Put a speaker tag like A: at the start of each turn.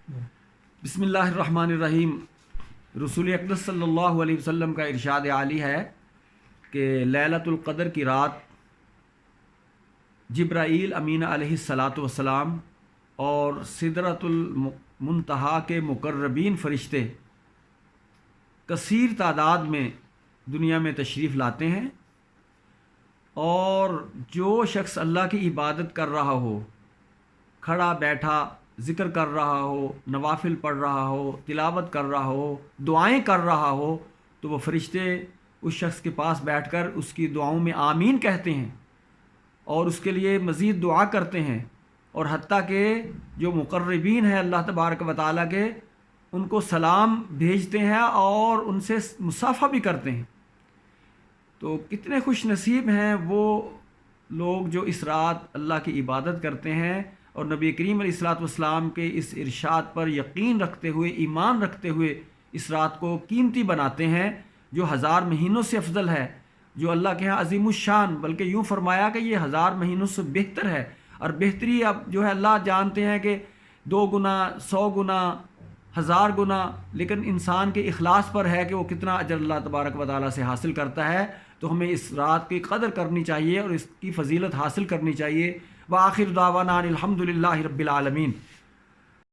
A: بسم اللہ الرحمن الرحیم۔ رسول اقدس صلی اللہ علیہ وسلم کا ارشاد عالی ہے کہ لیلۃ القدر کی رات جبرائیل امین علیہ السلام اور سدرۃ المنتہا کے مقربین فرشتے کثیر تعداد میں دنیا میں تشریف لاتے ہیں، اور جو شخص اللہ کی عبادت کر رہا ہو، کھڑا بیٹھا ذکر کر رہا ہو، نوافل پڑھ رہا ہو، تلاوت کر رہا ہو، دعائیں کر رہا ہو، تو وہ فرشتے اس شخص کے پاس بیٹھ کر اس کی دعاؤں میں آمین کہتے ہیں اور اس کے لیے مزید دعا کرتے ہیں، اور حتیٰ کہ جو مقربین ہیں اللہ تبارک و تعالیٰ کے، ان کو سلام بھیجتے ہیں اور ان سے مصافحہ بھی کرتے ہیں۔ تو کتنے خوش نصیب ہیں وہ لوگ جو اس رات اللہ کی عبادت کرتے ہیں اور نبی کریم علیہ السلام کے اس ارشاد پر یقین رکھتے ہوئے، ایمان رکھتے ہوئے اس رات کو قیمتی بناتے ہیں، جو 1000 مہینوں سے افضل ہے، جو اللہ کے ہاں عظیم الشان، بلکہ یوں فرمایا کہ یہ 1000 مہینوں سے بہتر ہے۔ اور بہتری اب جو ہے اللہ جانتے ہیں کہ 2 گنا، 100 گنا، 1000 گنا، لیکن انسان کے اخلاص پر ہے کہ وہ کتنا اجر اللہ تبارک و تعالیٰ سے حاصل کرتا ہے۔ تو ہمیں اس رات کی قدر کرنی چاہیے اور اس کی فضیلت حاصل کرنی چاہیے۔ وآخر دعوانا ان الحمد للہ رب العالمین۔